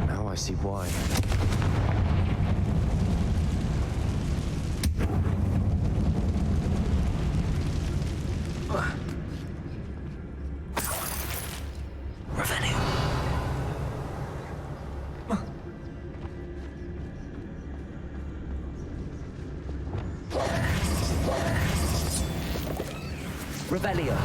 Now I see why. Revelio.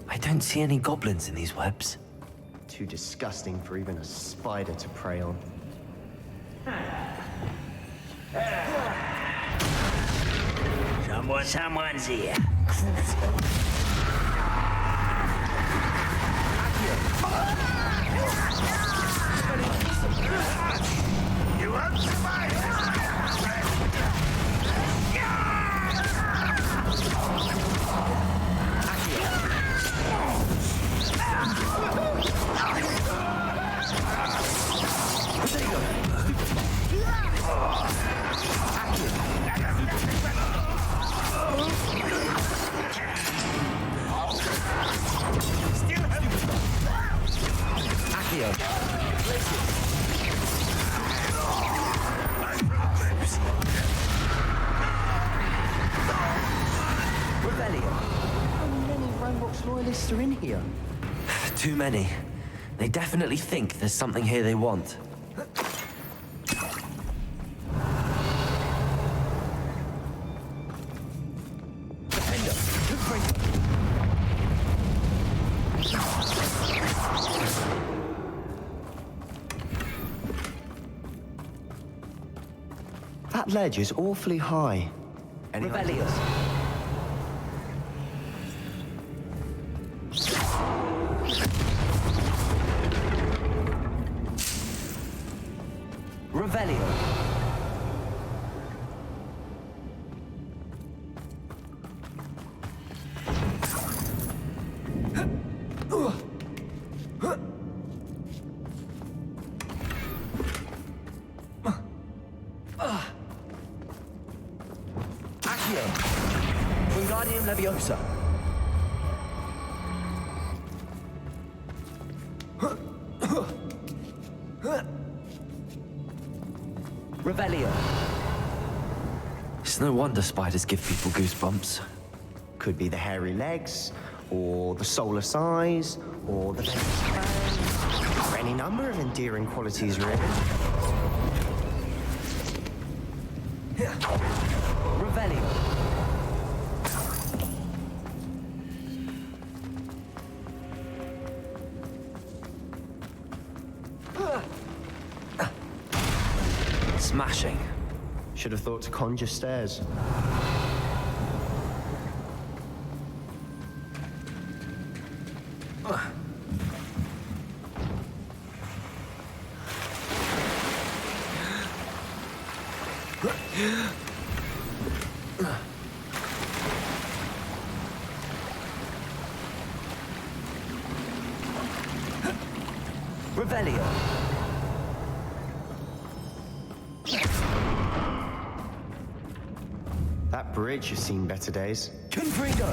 I don't see any goblins in these webs. Too disgusting for even a spider to prey on. Someone's here. You won't survive How many Ranrock's loyalists are in here? Too many. They definitely think there's something here they want. Defender! That ledge is awfully high. Any Revelio. ideas? Revelio. Accio. Wingardium Leviosa. Revelio. It's no wonder spiders give people goosebumps. Could be the hairy legs, or the solar size, or the or any number of endearing qualities, really. Revelio. Smashing. Should have thought to conjure stairs. Revelio. That bridge has seen better days. Confringo.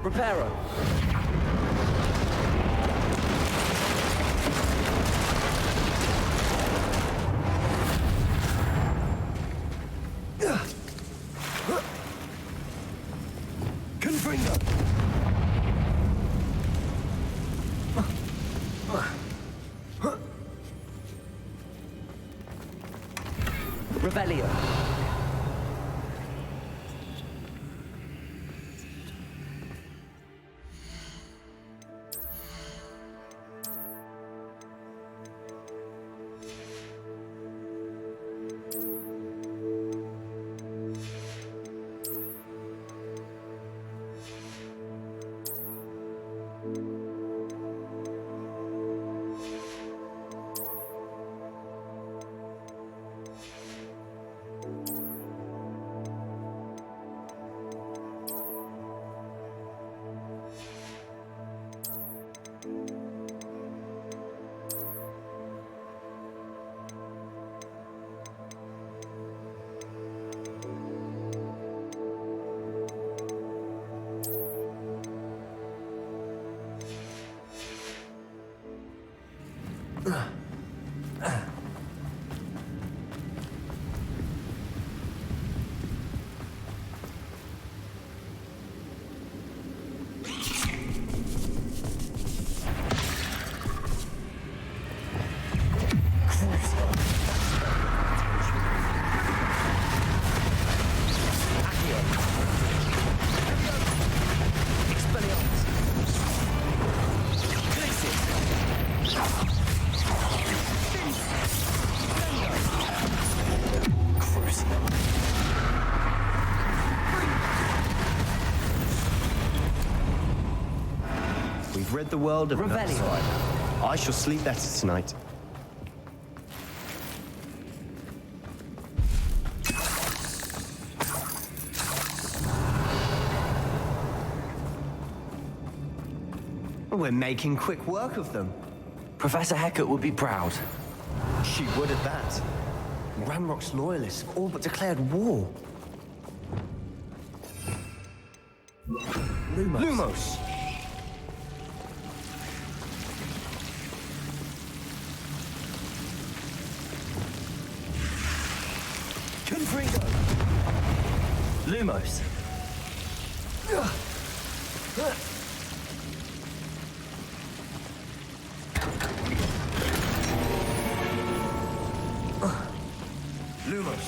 Reparo. Confringo. Revelio. We've rid the world of Revelio. I shall sleep better tonight. We're making quick work of them. Professor Hecat would be proud. She would at that. Ranrock's loyalists have all but declared war. Lumos! Confringo. Lumos. Lumos.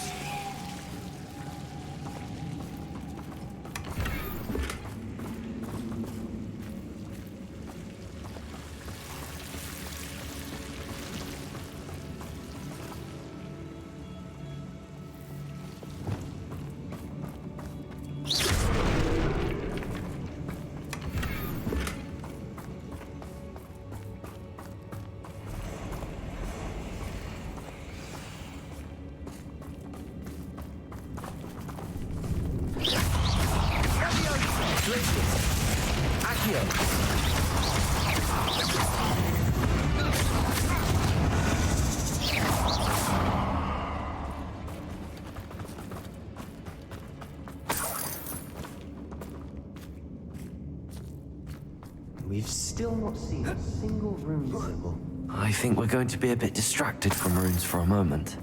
still not seen a single rune symbol. I think we're going to be a bit distracted from runes for a moment.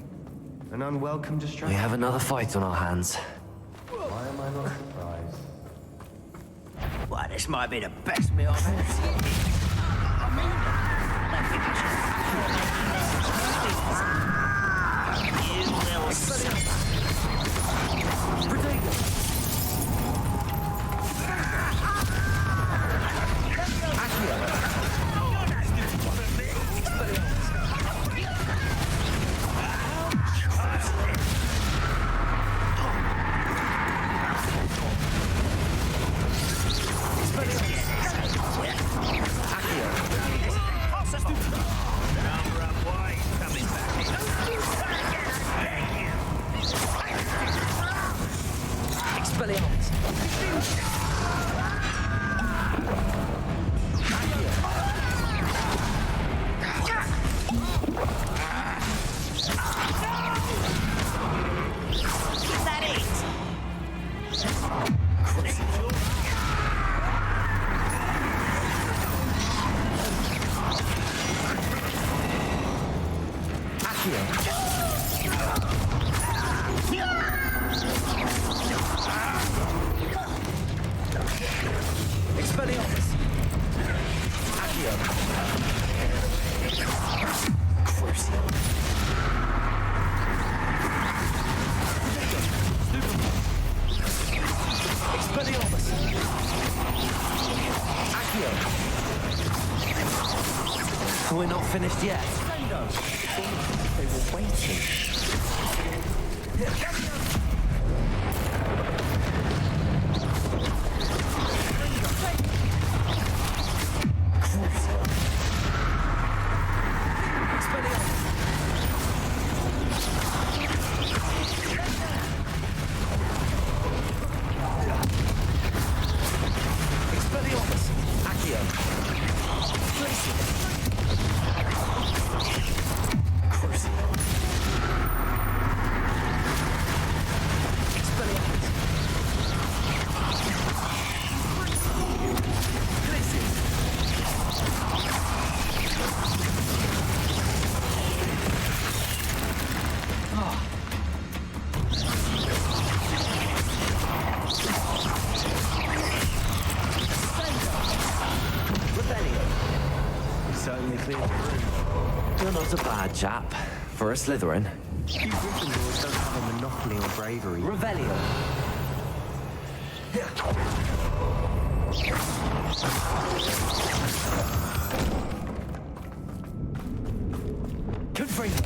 An unwelcome distraction. We have another fight on our hands. Why am I not surprised? Why, this might be the best meal I've ever seen. You will see. We're not finished yet. They were waiting. You're not a bad chap. For a Slytherin. You Gryffindors don't have a monopoly on bravery. Revelio. Confringo.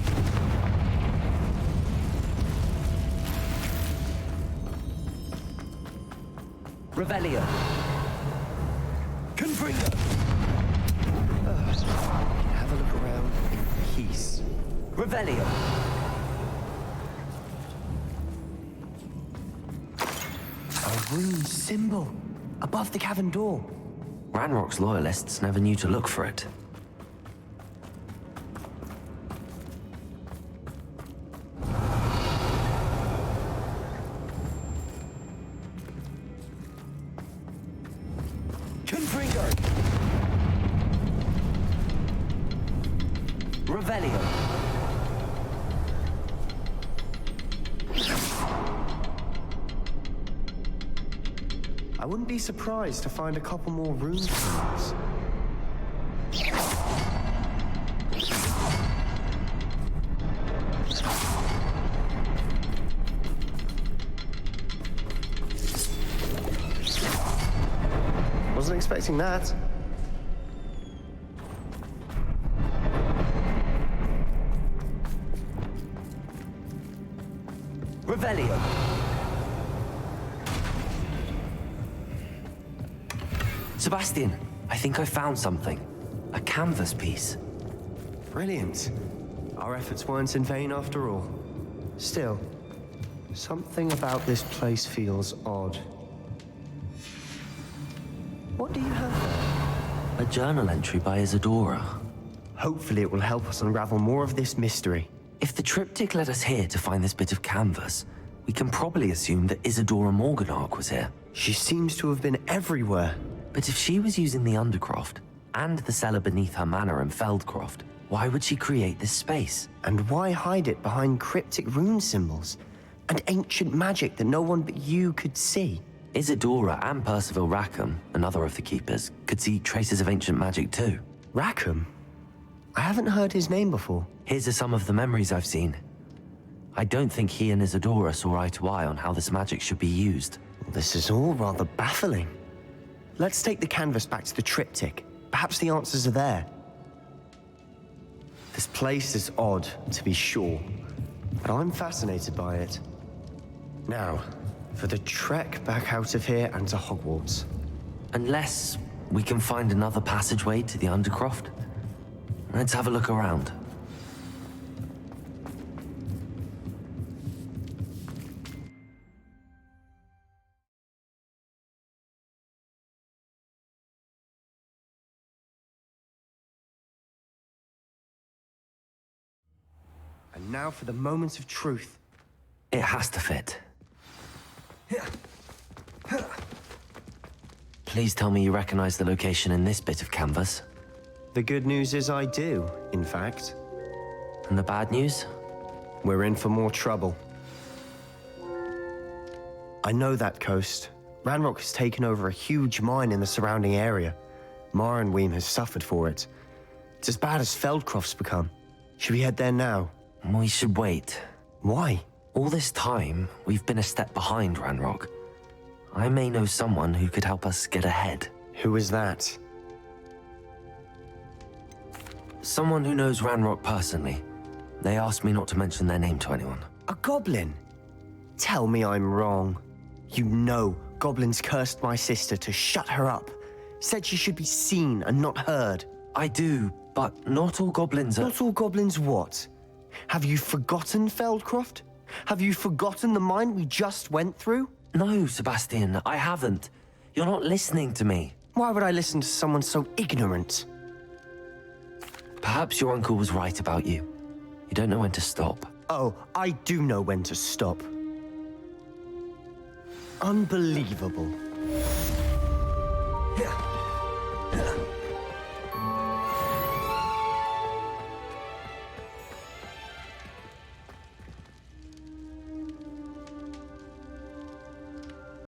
Revelio. Confringo. Have a look around in peace. Revelio. A rune symbol above the cavern door. Ranrock's loyalists never knew to look for it. Confringo. Revelio. I wouldn't be surprised to find a couple more rune symbols. Wasn't expecting that. Revelio. Sebastian, I think I found something. A canvas piece. Brilliant. Our efforts weren't in vain after all. Still, something about this place feels odd. What do you have there? A journal entry by Isidora. Hopefully it will help us unravel more of this mystery. If the triptych led us here to find this bit of canvas, we can probably assume that Isidora Morganark was here. She seems to have been everywhere. But if she was using the Undercroft, and the cellar beneath her manor in Feldcroft. Why would she create this space? And why hide it behind cryptic rune symbols and ancient magic that no one but you could see? Isidora and Percival Rackham, another of the keepers, could see traces of ancient magic too. Rackham? I haven't heard his name before. Here are some of the memories I've seen. I don't think he and Isidora saw eye to eye on how this magic should be used. This is all rather baffling. Let's take the canvas back to the triptych. Perhaps the answers are there. This place is odd, to be sure, but I'm fascinated by it. Now, for the trek back out of here and to Hogwarts. Unless we can find another passageway to the Undercroft. Let's have a look around. And now for the moment of truth. It has to fit. Please tell me you recognize the location in this bit of canvas. The good news is I do, in fact. And the bad news? We're in for more trouble. I know that coast. Ranrock has taken over a huge mine in the surrounding area. Marrenweem has suffered for it. It's as bad as Feldcroft's become. Should we head there now? We should wait. Why? All this time, we've been a step behind Ranrock. I may know someone who could help us get ahead. Who is that? Someone who knows Ranrock personally. They asked me not to mention their name to anyone. A goblin? Tell me I'm wrong. You know goblins cursed my sister to shut her up. Said she should be seen and not heard. I do, but not all goblins are... Not all goblins what? Have you forgotten Feldcroft? Have you forgotten the mine we just went through? No, Sebastian, I haven't. You're not listening to me. Why would I listen to someone so ignorant? Perhaps your uncle was right about you. You don't know when to stop. Oh, I do know when to stop. Unbelievable. Yeah.